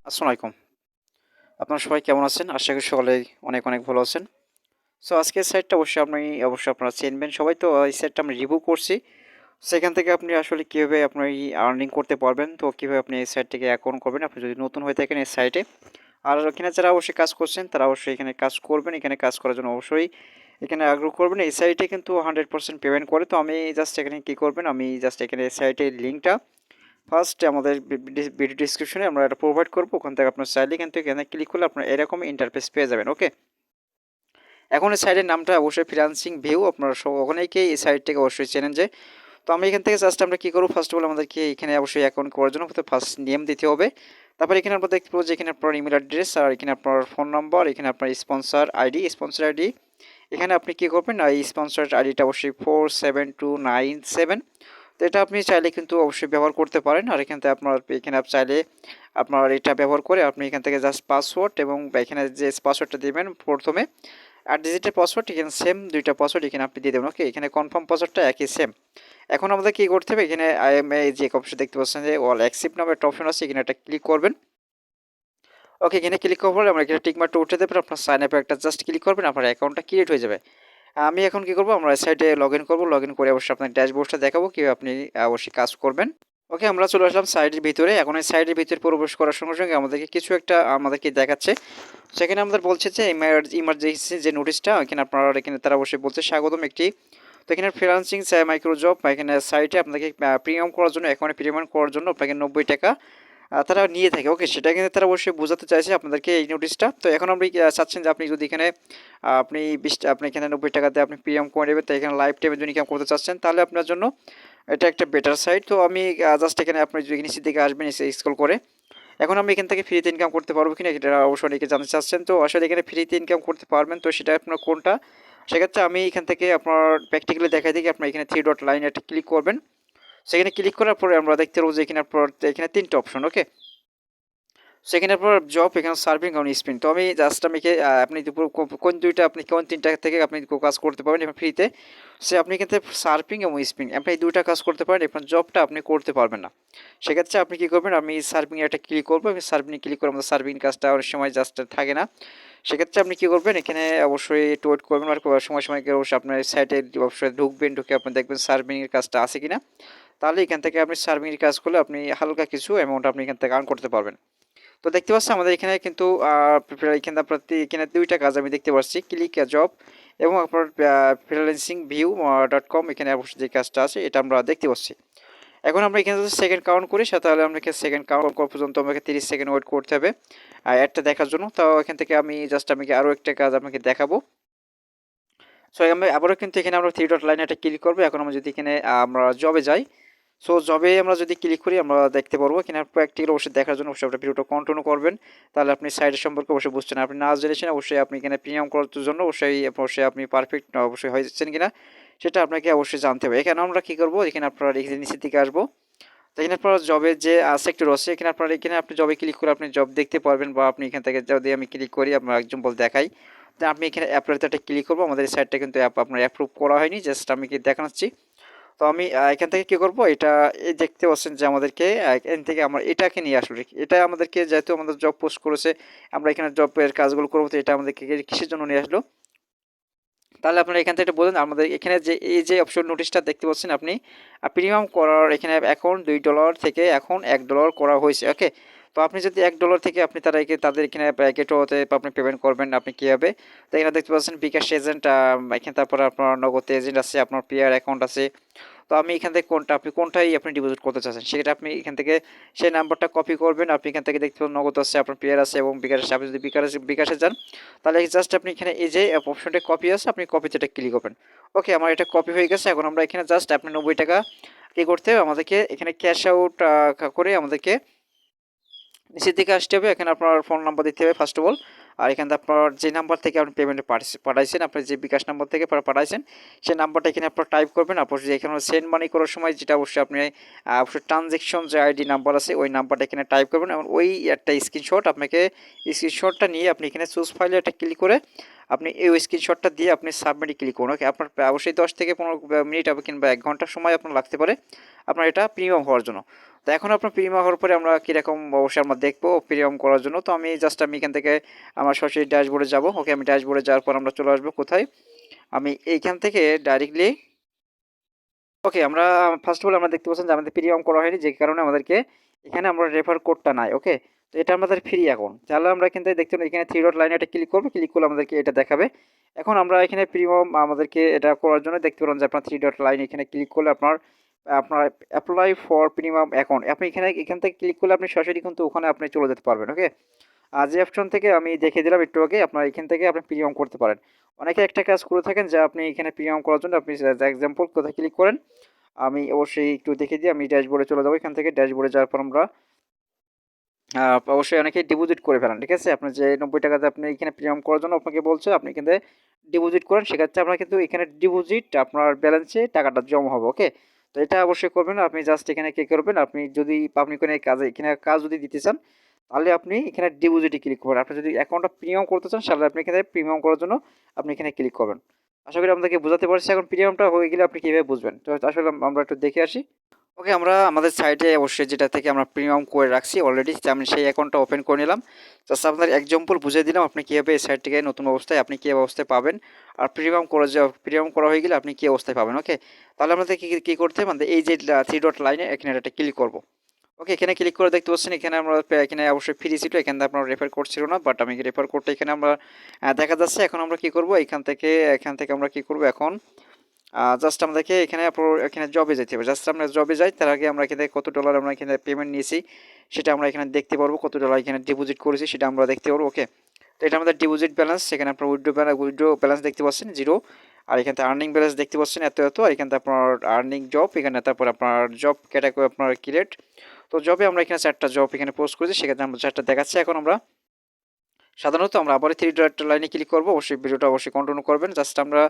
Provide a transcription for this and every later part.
আসসালামু আলাইকুম। আপনারা সবাই কেমন আছেন? আশা করি সকলেই অনেক, অনেক ভালো আছেন। সো আজকের সাইটটা অবশ্যই আপনারা চিনবেন সবাই। তো এই সাইটটা আমি রিভিউ করছি। সেখান থেকে আপনি আসলে কিভাবে আপনার আর্নিং করতে পারবেন, তো কিভাবে আপনি এই সাইট থেকে অ্যাকাউন্ট করবেন আপনি যদি নতুন হয়ে থাকেন এই সাইটে। আর এখানে যারা অবশ্যই কাজ করছেন তারা অবশ্যই এখানে কাজ করবেন। এখানে কাজ করার জন্য অবশ্যই এখানে আগ্রহ করবেন। এই সাইটে কিন্তু 100% পেমেন্ট করে। তো আমি জাস্ট এখানে কি করবেন, আমি জাস্ট এখানে এই সাইটের লিঙ্কটা ফার্স্ট আমাদের ভিডিও ডিসক্রিপশনে আমরা এটা প্রোভাইড করবো। ওখান থেকে আপনার চাইলে কিন্তু এখানে ক্লিক করলে আপনার এরকম ইন্টারফেস পেয়ে যাবেন। ওকে, এখন এই সাইটের নামটা অবশ্যই ফ্রিল্যান্সিং ভিউ। আপনারা অনেকেই এই সাইটটাকে অবশ্যই চেনেন যে। তো আমি এখান থেকে জাস্ট আমরা কী করবো, ফার্স্ট অফ অল আমাদেরকে এখানে অবশ্যই অ্যাকাউন্ট করার জন্য ফার্স্ট নেম দিতে হবে। তারপর এখানে আমরা দেখতে পাবো যে এখানে আপনার ইমেল অ্যাড্রেস, আর এখানে আপনার ফোন নম্বর, এখানে আপনার স্পন্সর আইডি। এখানে আপনি কী করবেন, এই স্পন্সর আইডিটা অবশ্যই 47297। তো এটা আপনি চাইলে কিন্তু অবশ্যই ব্যবহার করতে পারেন। আর এখান থেকে এখানে আপনি চাইলে আপনার এটা ব্যবহার করে আপনি এখান থেকে জাস্ট পাসওয়ার্ড এবং এখানে যে পাসওয়ার্ডটা দেবেন প্রথমে 8 ডিজিটের পাসওয়ার্ড, এখানে সেম দুইটা পাসওয়ার্ড এখানে আপনি দিয়ে দেবেন। ওকে, এখানে কনফার্ম পাসওয়ার্ডটা একই সেম। এখন আমাদের কী করতে হবে, এখানে এই যে অপশন দেখতে পাচ্ছেন যে অল অ্যাকসেপ্ট নামে একটা অপশন আছে, এখানে একটা ক্লিক করবেন। ওকে, এখানে ক্লিক করার পরে আমরা এখানে টিকমার্কটা উঠে দেবেন, আপনার সাইন আপে একটা জাস্ট ক্লিক করবেন, আপনার অ্যাকাউন্টটা ক্রিয়েট হয়ে যাবে। আমি এখন কি করব, আমরা সাইটে লগ ইন করবো। লগ ইন করে অবশ্যই আপনার ড্যাশবোর্ডটা দেখাবো কীভাবে আপনি অবশ্যই কাজ করবেন। ওকে, আমরা চলে আসলাম সাইটের ভিতরে। এখন এই সাইটের ভিতরে প্রবেশ করার সঙ্গে সঙ্গে আমাদেরকে কিছু একটা আমাদেরকে দেখাচ্ছে। সেখানে আমাদের বলছে যে ইমার্জেন্সি যে নোটিশটা, এখানে আপনারা এখানে তারা অবশ্যই বলছে স্বাগতম একটি। তো এখানে ফ্রিল্যান্সিং মাইক্রো জব এখানে সাইটে আপনাকে প্রিমিয়াম করার জন্য, এখন প্রিমিয়াম করার জন্য আপনাকে 90 টাকা তারা নিয়ে থাকে। ওকে, সেটা কিন্তু তারা অবশ্যই বোঝাতে চাইছে আপনাদেরকে এই নোটিশটা। তো এখন আপনি চাচ্ছেন যে আপনি যদি এখানে আপনি এখানে 90 টাকাতে আপনি প্রিমিয়াম করে নেবেন, তো এখানে লাইফ টাইমের জন্য ইনকাম করতে চাচ্ছেন, তাহলে আপনার জন্য এটা একটা বেটার সাইট। তো আমি জাস্ট এখানে আপনি যদি নিচের দিকে আসবেন স্ক্রল করে, এখন আমি এখান থেকে ফ্রিতে ইনকাম করতে পারবো কিনা এটা অবশ্যই অনেকে জানতে চাচ্ছেন। তো আসলে এখানে ফ্রিতে ইনকাম করতে পারবেন, তো সেটা আপনার কোনটা, সেক্ষেত্রে আমি এখান থেকে আপনার প্র্যাকটিক্যালি দেখাই দিই। আপনার এখানে 3 ডট লাইন একটা ক্লিক করবেন। সেখানে ক্লিক করার পরে আমরা দেখতে পাবো যে এখানে 3টে অপশন। ওকে, সেখানে আপনার জব, এখানে সার্ভিং এবং স্পিন। তো আমি আপনি কোন দুইটা, আপনি কোন 3টা থেকে আপনি কাজ করতে পারবেন এখন ফ্রিতে, আপনি কিন্তু সার্ভিং এবং স্পিন আপনি এই দুইটা কাজ করতে পারেন, আপনার জবটা আপনি করতে পারবেন না। সেক্ষেত্রে আপনি কী করবেন, আমি সার্ভিং একটা ক্লিক করবো। আমি সার্ভিং ক্লিক করে, আমাদের সার্ভিং কাজটা অনেক সময় জাস্ট থাকে না। সেক্ষেত্রে আপনি কী করবেন, এখানে অবশ্যই একটু ওয়েট করবেন, আর সময় সময় অবশ্যই আপনার সাইটে অবশ্যই ঢুকবেন, ঢুকে আপনি দেখবেন সার্ভিংয়ের কাজটা আছে কিনা। তাহলে এখান থেকে আপনি সার্ভিংয়ের কাজ করলে আপনি হালকা কিছু অ্যামাউন্ট আপনি এখান থেকে আর্ন করতে পারবেন। তো দেখতে পাচ্ছি আমাদের এখানে কিন্তু এখানে 2টা কাজ আমি দেখতে পাচ্ছি, ক্লিক জব এবং আপনার ফ্রিল্যান্সিং ভিউ .com, এখানে অবশ্যই যে কাজটা আছে এটা আমরা দেখতে পাচ্ছি। এখন আমরা এখানে যদি সেকেন্ড কাউন্ট করি, তাহলে আমরা সেকেন্ড কাউন্ট করা পর্যন্ত আমাকে 30 সেকেন্ড ওয়েট করতে হবে অ্যাডটা দেখার জন্য। তো এখান থেকে আমি আরও একটা কাজ আপনাকে দেখাবো। সো আমি আবারও কিন্তু এখানে আমরা 3 ডট লাইনে একটা ক্লিক করবো। এখন আমরা যদি এখানে আমরা জবে যাই, সো জবে আমরা যদি ক্লিক করি, আমরা দেখতে পারবো কিনা প্র্যাকটিক্যাল অবশ্যই দেখার জন্য অবশ্যই আপনার ভিডিওটা কন্টিনিউ করবেন, তাহলে আপনি সাইটের সম্পর্কে অবশ্যই বুঝছেন। আপনি না জেনেছেন অবশ্যই আপনি এখানে প্রিমিয়াম করার জন্য অবশ্যই আপনি পারফেক্ট অবশ্যই হয়েছেন কিনা সেটা আপনাকে অবশ্যই জানতে হবে। এখানে আমরা কী করবো, এখানে আপনারা এখানে নিচের দিকে আসবো। তো এখানে আপনার জবের যে সেক্টর আছে, এখানে আপনি জবে ক্লিক করে আপনি জব দেখতে পারবেন, বা আপনি এখান থেকে যদি আমি ক্লিক করি, আপনার এক্সাম্পল দেখাই, তো আপনি এখানে অ্যাপ্লাইতে একটা ক্লিক করবো। আমাদের এই সাইটটা কিন্তু আপনার অ্যাপ্রুভ করা হয়নি, জাস্ট আমি কি দেখাচ্ছি। তো আমি এখান থেকে কী করবো, এটা এই দেখতে পাচ্ছেন যে আমাদেরকে এখান থেকে আমরা এটাকে নিয়ে আসলো। এটা আমাদেরকে যেহেতু আমাদের জব পোস্ট করেছে, আমরা এখানে জবের কাজগুলো করবো, তো এটা আমাদেরকে কিসের জন্য নিয়ে আসলো। তাহলে আপনারা এখান থেকে বলেন, আমাদের এখানে যে এই যে অপশন নোটিশটা দেখতে পাচ্ছেন আপনি, প্রিমিয়াম করার এখানে এখন $2 থেকে এখন $1 করা হয়েছে। ওকে, তো আপনি যদি $1 থেকে আপনি তাদের এখানে প্যাকেটতে আপনি পেমেন্ট করবেন, আপনি কীভাবে, তো এখানে দেখতে পাচ্ছেন বিকাশ এজেন্ট, এখানে তারপরে আপনার নগদ এজেন্ট আছে, আপনার পিআর অ্যাকাউন্ট আছে। তো আমি এখান থেকে আপনি কোনটাই আপনি ডিপোজিট করতে চাচ্ছেন, সেটা আপনি এখান থেকে সেই নাম্বারটা কপি করবেন। আপনি এখান থেকে দেখতে পাবেন নগদ আছে, আপনার পিআর আছে এবং বিকাশ আছে। আপনি যদি বিকাশে যান, তাহলে জাস্ট আপনি এখানে এই যে অপশনটা কপি আছে, আপনি কপিতে এটা ক্লিক করবেন। ওকে, আমার এটা কপি হয়ে গেছে। এখন আমরা এখানে জাস্ট আপনি 90 টাকা কী করতে হবে, আমাদেরকে এখানে ক্যাশ আউট করে আমাদেরকে নিচের দিকে আসতে হবে। এখানে আপনার ফোন নাম্বার দিতে হবে ফার্স্ট অফ অল। আর এখানে আপনার যে নাম্বার থেকে আপনি পেমেন্ট পাঠাইছেন, আপনার যে বিকাশ নাম্বার থেকে পাঠাইছেন, সেই নাম্বারটা এখানে আপনার টাইপ করবেন। অবশ্যই এখানে সেন্ড মানি করার সময় যেটা অবশ্যই আপনি অবশ্যই ট্রানজ্যাকশন যে আইডি নাম্বার আছে ওই নাম্বারটা এখানে টাইপ করবেন, এবং ওই একটা স্ক্রিনশটটা নিয়ে আপনি এখানে চুজ ফাইলে একটা ক্লিক করে আপনি এই স্ক্রিনশটটা দিয়ে আপনি সাবমিটে ক্লিক করুন। ওকে, আপনার অবশ্যই 10 থেকে 15 মিনিট কিংবা 1 ঘন্টার সময় আপনার লাগতে পারে আপনার এটা প্রিমিয়াম হওয়ার জন্য। তো এখন আপনার প্রিমিয়াম হওয়ার পরে আমরা কীরকম অবশ্যই আমরা দেখবো প্রিমিয়াম করার জন্য। তো আমি এখান থেকে আমার সরাসরি ড্যাশবোর্ডে যাব। ওকে, আমি ড্যাশবোর্ডে যাওয়ার পর আমরা চলে আসবো কোথায়, আমি এইখান থেকে ডাইরেক্টলি ওকে, আমরা ফার্স্ট অফ অল আমরা দেখতে পাচ্ছেন যে আমাদের প্রিমিয়াম করা হয়নি, যে কারণে আমাদেরকে এখানে আমরা রেফার কোডটা নাই। ওকে, তো এটা আমাদের ফ্রি অ্যাকাউন্ট। তাহলে আমরা এখান থেকে দেখতে পাচ্ছি এখানে থ্রি ডট লাইনে এটা ক্লিক করবো, ক্লিক করলে আমাদেরকে এটা দেখাবে। এখন আমরা এখানে প্রিমিয়াম আমাদেরকে এটা করার জন্য দেখতে পারেন যে আপনার থ্রি ডট লাইন এখানে ক্লিক করলে আপনার আপনার অ্যাপ্লাই ফর প্রিমিয়াম অ্যাকাউন্ট, আপনি এখান থেকে ক্লিক করলে আপনি সরাসরি কিন্তু ওখানে আপনি চলে যেতে পারবেন। ওকে, আর যে অপশন থেকে আমি দেখে দিলাম একটু আগে, আপনার এখান থেকে আপনি প্রিমিয়াম করতে পারেন। অনেকে একটা কাজ করে থাকেন যে আপনি এখানে প্রিমিয়াম করার জন্য আপনি এক্সাম্পল কোথায় ক্লিক করেন, আমি অবশ্যই একটু দেখে দিই। আমি ড্যাশবোর্ডে চলে যাবো, এখান থেকে ড্যাশবোর্ডে যাওয়ার পর আমরা অবশ্যই অনেকেই ডিপোজিট করে ফেলেন। ঠিক আছে, আপনার যে 90 টাকাতে আপনি এখানে প্রিমিয়াম করার জন্য আপনাকে বলছে আপনি কিন্তু ডিপোজিট করেন, সেক্ষেত্রে আপনার কিন্তু এখানে ডিপোজিট আপনার ব্যালেন্সে টাকাটা জমা হবে। ওকে, তো এটা অবশ্যই করবেন। আপনি জাস্ট এখানে কি করবেন, আপনি যদি আপনি কোনো কাজে এখানে কাজ যদি দিতে চান, তাহলে আপনি এখানে ডিপোজিটে ক্লিক করবেন। আপনি যদি অ্যাকাউন্টটা প্রিমিয়াম করতে চান, তাহলে আপনি এখানে প্রিমিয়াম করার জন্য আপনি এখানে ক্লিক করবেন। আশা করি আপনাদেরকে বোঝাতে পারছি। এখন প্রিমিয়ামটা হয়ে গেলে আপনি কীভাবে বুঝবেন, তো আসলে আমরা একটু দেখে আসি। ওকে, আমরা আমাদের সাইটে অবশ্যই যেটা থেকে আমরা প্রিমিয়াম করে রাখছি অলরেডি, আমি সেই অ্যাকাউন্টটা ওপেন করে নিলাম। জাস্ট আপনার এক্সাম্পল বুঝিয়ে দিলাম আপনি কীভাবে এই সাইটটিকে নতুন অবস্থায় আপনি কী অবস্থায় পাবেন, আর প্রিমিয়াম করা হয়ে গেলে আপনি কী অবস্থায় পাবেন। ওকে, তাহলে আমাদের কী করতে হবে, আমাদের এই যে থ্রি ডট লাইনে এখানে একটা ক্লিক করবো। ওকে, এখানে ক্লিক করে দেখতে পাচ্ছেন এখানে আমরা এখানে অবশ্যই ফ্রি ছিল, এখানে আপনার রেফার কোড ছিল না, বাট আমি রেফার কোডটা এখানে আমরা দেখা যাচ্ছে। এখন আমরা কী করবো, এখান থেকে আমরা কী করবো, এখন জাস্ট আমাদেরকে এখানে জবে যেতে হবে। জাস্ট আমরা জবে যাই, তার আগে আমরা এখানে কত ডলার আমরা এখানে পেমেন্ট নিয়েছি সেটা আমরা এখানে দেখতে পারবো, কত ডলার এখানে ডিপোজিট করেছি সেটা আমরা দেখতে পারবো। ওকে, তো এটা আমাদের ডিপোজিট ব্যালেন্স, সেখানে আপনার উইথড্র ব্যালেন্স দেখতে পাচ্ছেন 0, আর এখান থেকে আর্নিং ব্যালেন্স দেখতে পাচ্ছেন এত, আর এখান থেকে আপনার আর্নিং জব, এখানে তারপর আপনার জব ক্যাটাগরি আপনার ক্রিয়েট। তো জবে আমরা এখানে 4টা জব এখানে পোস্ট করেছি, সেক্ষেত্রে আমরা 4টা দেখাচ্ছি। এখন আমরা সাধারণত আমরা আবার থ্রি ডট লাইনে ক্লিক করবো। অবশ্যই ভিডিওটা অবশ্যই কন্টিনিউ করবেন। জাস্ট আমরা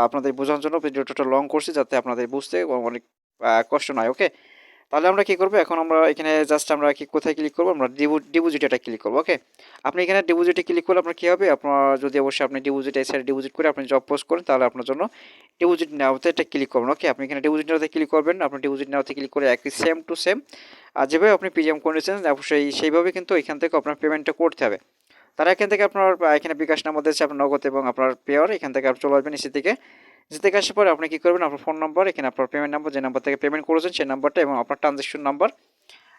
আপনাদের বোঝানোর জন্য ভিডিওটা লং করছি, যাতে আপনাদের বুঝতে অনেক কষ্ট নয়। ওকে, তাহলে আমরা কী করবো, এখন আমরা এখানে জাস্ট আমরা কোথায় ক্লিক করবো, আমরা ডিপোজিটে ক্লিক করবো। ওকে, আপনি এখানে ডিপোজিটে ক্লিক করলে আপনার কী হবে, আপনার যদি অবশ্যই আপনি ডিপোজিট এই সাইডে ডিপোজিট করে আপনি জব পোস্ট করেন, তাহলে আপনার জন্য ডিপোজিট নেওয়াতে এটা ক্লিক করবেন। ওকে, আপনি এখানে ডিপোজিট নেওয়াতে ক্লিক করবেন, আপনি ডিপোজিট নেওয়াতে ক্লিক করে একই সেম টু সেম আর যেভাবে আপনি পিজিএম করেছেন অবশ্যই সেইভাবে কিন্তু এখান থেকে আপনার পেমেন্টটা করতে হবে। তারা এখান থেকে আপনার এখানে বিকাশ নাম্বার দিয়েছে আপনার নগদ এবং আপনার পেয়ার, এখান থেকে আপনি চলে আসবেন নিচে থেকে আসার পরে আপনি কী করবেন, আপনার ফোন নাম্বার, এখানে আপনার পেমেন্ট নাম্বার, যে নাম্বার থেকে পেমেন্ট করেছেন সেই নাম্বারটা এবং আপনার ট্রানজ্যাকশন নাম্বার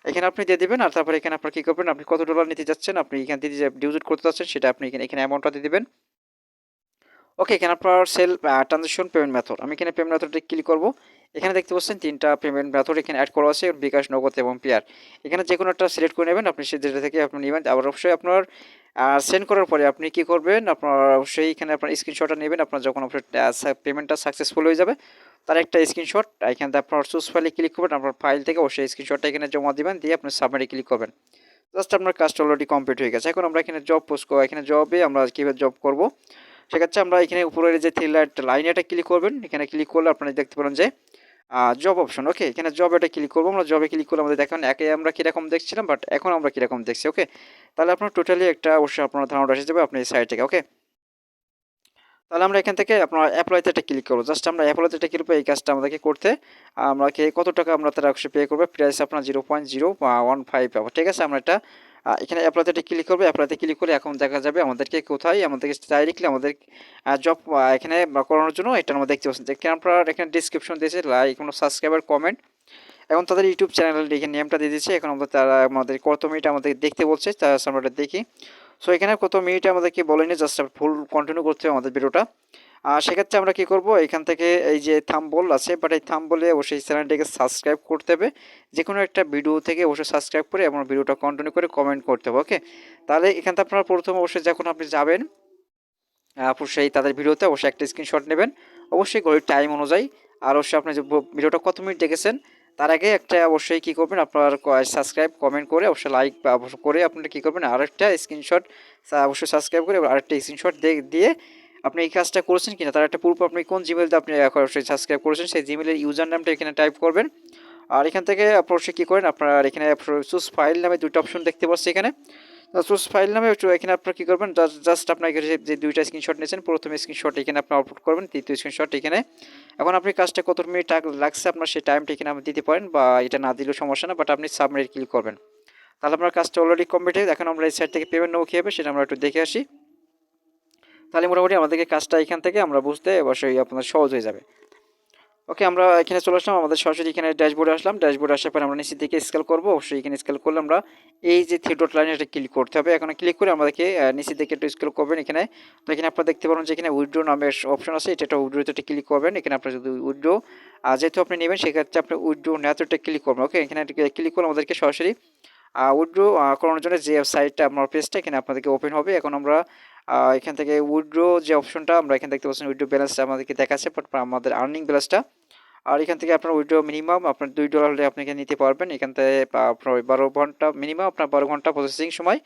এখানে আপনি দিয়ে দেবেন। আর তারপরে এখানে আপনার কী করবেন, আপনি কত ডলার নিতে যাচ্ছেন, আপনি এখান থেকে যে ডিপোজিট করতে যাচ্ছেন সেটা আপনি এখানে অ্যামাউন্টটা দিয়ে দেবেন। ওকে, এখানে আপনার সেল ট্রানজ্যাকশন পেমেন্ট মেথড, আমি এখানে পেমেন্ট মেথডে ক্লিক করবো। এখানে দেখতে পাচ্ছেন 3টা পেমেন্ট মেথড এখানে অ্যাড করা আছে, বিকাশ, নগদ এবং পেয়ার। এখানে যে কোনো একটা সিলেক্ট করে নেবেন, আপনি যেটা থেকে আপনি নেবেন। আবার অবশ্যই আপনার সেন্ড করার পরে আপনি কী করবেন, আপনার অবশ্যই এখানে আপনার স্ক্রিনশটটা নেবেন। আপনার যখন আপনার পেমেন্টটা সাকসেসফুল হয়ে যাবে তার একটা স্ক্রিনশট এখান থেকে আপনার চুজ ফাইলে ক্লিক করবেন, আপনার ফাইল থেকে অবশ্যই স্ক্রিনশটটা এখানে জমা দিবেন, দিয়ে আপনি সাবমিটে ক্লিক করবেন। জাস্ট আপনার কাজটা অলরেডি কমপ্লিট হয়ে গেছে। এখন আমরা এখানে জব পোস্ট করবো, এখানে জবে আমরা কীভাবে জব করবো সেক্ষেত্রে আমরা এখানে উপরের যে থ্রি লাইনে এটা ক্লিক করবেন। এখানে ক্লিক করলে আপনারা দেখতে পারেন যে জব অপশন। ওকে, এখানে জব এটা ক্লিক করবো। আমরা জবে ক্লিক করলে আমাদের দেখেন একে আমরা কীরকম দেখছিলাম, বাট এখন আমরা কীরকম দেখছি। ওকে, তাহলে আপনার টোটালি একটা অবশ্যই আপনার ধারণা এসে যাবে আপনি এই সাইট থেকে। ওকে, তাহলে আমরা এখান থেকে আপনার অ্যাপ্লাইতে একটা ক্লিক করবো। জাস্ট আমরা অ্যাপ্লাইতে একটা ক্লিক করবো, এই কাজটা আমাদেরকে করতে আমাকে কত টাকা আমরা তারা অবশ্যই পে করবে, প্রাইস আপনার 0.015 পাবো। ঠিক আছে, আমরা এটা এখানে অ্যাপ্লাইতে একটা ক্লিক করবো। অ্যাপ্লাইতে ক্লিক করে এখন দেখা যাবে আমাদেরকে কোথায়, আমাদেরকে ডাইরেক্টলি আমাদের জব এখানে করানোর জন্য এটা আমরা দেখতে পাচ্ছি। এখানে আপনার এখানে ডিসক্রিপশন দিয়েছে, লাইক, কোনো সাবস্ক্রাইবার, কমেন্ট এবং তাদের ইউটিউব চ্যানেল এখানে নেমটা দিয়ে দিচ্ছে। এখন তারা আমাদের কত মিনিট আমাদের দেখতে বলছে, তার আমরা দেখি। সো এখানে কত মিনিট আমাদেরকে বলেনি, জাস্ট ফুল কন্টিনিউ করতে হবে আমাদের ভিডিওটা। আর সেক্ষেত্রে আমরা কী করবো, এখান থেকে এই যে থাম্বল আছে, বাট এই থাম্বলে অবশ্যই চ্যানেলটিকে সাবস্ক্রাইব করতে হবে। যে কোনো একটা ভিডিও থেকে অবশ্যই সাবস্ক্রাইব করে এবং ভিডিওটা কন্টিনিউ করে কমেন্ট করতে হবে। ওকে, তাহলে এখান থেকে আপনারা প্রথম অবশ্যই যখন আপনি যাবেন অবশ্যই তাদের ভিডিওতে অবশ্যই একটা স্ক্রিনশট নেবেন, অবশ্যই ঘড়ির টাইম অনুযায়ী। আর অবশ্যই আপনি যে ভিডিওটা কত মিনিট দেখেছেন তার আগে একটা অবশ্যই কী করবেন, আপনার সাবস্ক্রাইব, কমেন্ট করে অবশ্যই লাইক করে আপনারা কী করবেন, আরেকটা স্ক্রিনশট অবশ্যই সাবস্ক্রাইব করে আরেকটা স্ক্রিনশট দিয়ে আপনি এই কাজটা করেছেন কিনা তার একটা প্রুফ, আপনি কোন জিমেল দিয়ে আপনি অবশ্যই সাবস্ক্রাইব করেছেন সেই জিমেলের ইউজার নামটা এখানে টাইপ করবেন। আর এখান থেকে অবশ্যই কী করেন, আপনার এখানে চুজ ফাইল নামে 2টা অপশন দেখতে পাচ্ছি এখানে। সোর্স ফাইল নামে একটু এখানে আপনারা কী করবেন, জাস্ট আপনার যে দুইটা স্ক্রিনশট নিয়েছেন, প্রথমে স্ক্রিনশট এখানে আপনি আপলোড করবেন, দ্বিতীয় স্ক্রিনশট এখানে। এখন আপনি কাজটা কত মিনিট লাগছে আপনার সেই টাইমটা এখানে আপনি দিতে পারেন, বা এটা না দিলেও সমস্যা না, বাট আপনি সাবমিট ক্লিক করবেন। তাহলে আপনার কাজটা অলরেডি কমপ্লিট হয়ে, এখন আমরা এই সাইট থেকে পেমেন্ট নেবো কীভাবে সেটা আমরা একটু দেখে আসি। তাহলে মোটামুটি আমাদেরকে কাজটা এখান থেকে আমরা বুঝতে অবশ্যই আপনার সহজ হয়ে যাবে। ওকে, আমরা এখানে চলে আসলাম, আমাদের সরাসরি এখানে ড্যাশবোর্ডে আসলাম। ড্যাশবোর্ডে আসার পর আমরা নিচের দিকে স্কেল করবো, অবশ্যই এখানে স্কেল করলে আমরা এই যে থ্রি ডট লাইনে এটা ক্লিক করতে হবে। এখন ক্লিক করে আমাদেরকে নিচের দিকে একটু স্কেল করবেন এখানে। তো এখানে আপনারা দেখতে পারেন যে এখানে উইথড্র নামের অপশন আছে, এটা উইথড্রোতে একটা ক্লিক করবেন। এখানে আপনার যদি উইথড্রো যেহেতু আপনি নেবেন সেক্ষেত্রে আপনি উইথড্রো নেওয়াতে ক্লিক করবেন। ওকে, এখানে ক্লিক করলে আমাদেরকে সরাসরি উইথড্রো করানোর জন্য যে সাইটটা আপনার পেজটা এখানে আপনাদেরকে ওপেন হবে। এখন আমরা এখান থেকে উইথড্রো যে অপশনটা আমরা এখানে দেখতে পাচ্ছেন, উইথড্রো ব্যালেন্সটা আমাদেরকে দেখাচ্ছে, বাট আমাদের আর্নিং ব্যালেন্সটা। আর এখান থেকে আপনার উইথড্র মিনিমাম আপনার $2 হলে আপনি এখানে নিতে পারবেন। এখান থেকে আপনার 12 ঘন্টা মিনিমাম, আপনার 12 ঘন্টা প্রসেসিং সময়।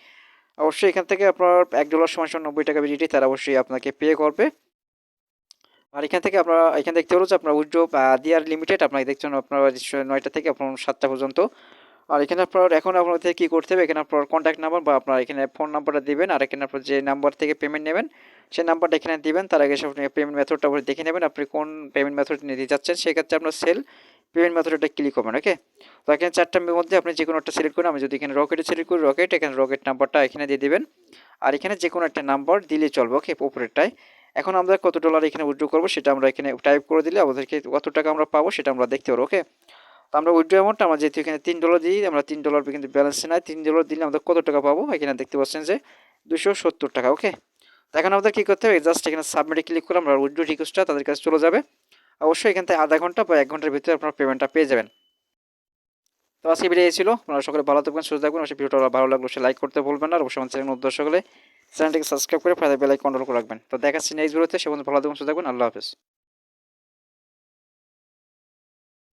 অবশ্যই এখান থেকে আপনার $1 সমান 90 টাকা ভিজিটি তারা অবশ্যই আপনাকে পে করবে। আর এখান থেকে আপনারা এখানে দেখতে পারো যে আপনার উইথড্র দেওয়ার লিমিটেড আপনাকে দেখছেন আপনার 9টা থেকে আপনার 7টা পর্যন্ত। আর এখানে আপনার এখন আপনাদের কী করতে হবে, এখানে আপনার কন্ট্যাক্ট নাম্বার বা আপনার এখানে ফোন নাম্বারটা দিবেন, আর এখানে আপনার যে নাম্বার থেকে পেমেন্ট নেবেন সেই নাম্বারটা এখানে দিবেন। তার আগে আপনি পেমেন্ট মেথডটা দেখে নেবেন, আপনি কোন পেমেন্ট মেথড নিতে যাচ্ছেন। সেক্ষেত্রে আপনার সেল পেমেন্ট মেথডটা ক্লিক করবেন। ওকে, তো এখানে 4টার মধ্যে আপনি যে কোনো একটা সিলেক্ট করুন। আমি যদি এখানে রকেটে সিলেক্ট করি, রকেট, এখানে রকেট নাম্বারটা এখানে দিয়ে দেবেন, আর এখানে যে কোনো একটা নাম্বার দিলে চলবে। ওকে, উপরেরটায়। এখন আমরা কত ডলার এখানে উইথড্র করবো সেটা আমরা এখানে টাইপ করে দিলে আমাদেরকে কত টাকা আমরা পাবো সেটা আমরা দেখতে পারবো। ওকে, তো আমরা উইথড্র অ্যামাউন্ট আমরা যেহেতু এখানে $3 দিই, আমরা $3 কিন্তু ব্যালেন্সে নাই, $3 দিলে আমাদের কত টাকা পাবো এখানে দেখতে পাচ্ছেন যে 270 টাকা। ওকে, তো এখন আমাদের কী করতে হবে, জাস্ট এখানে সাবমিটে ক্লিক করে আমরা উইথড্র রিকোয়েস্টটা তাদের কাছে চলে যাবে। অবশ্যই এখান থেকে আধা ঘন্টা বা 1 ঘন্টার ভিতরে আপনার পেমেন্টটা পেয়ে যাবেন। তো আজকে ভিডিও এই ছিল, আপনারা সকলে ভালো থাকবেন, সুস্থ থাকবেন। অবশ্যই ভিডিওটা ভালো লাগলো সে লাইক করতে ভুলবেন না, আর অবশ্যই আমার চ্যানেল উদ্দেশ্য হলে চ্যানেলটিকে সাবস্ক্রাইব করে বেল আইকন কন্ট্রোল করে রাখবেন। তো দেখাচ্ছি নেক্সট ভিডিওতে, সে পর্যন্ত ভালো থাকবেন, সুস্থ থাকবেন। আল্লাহ হাফেজ।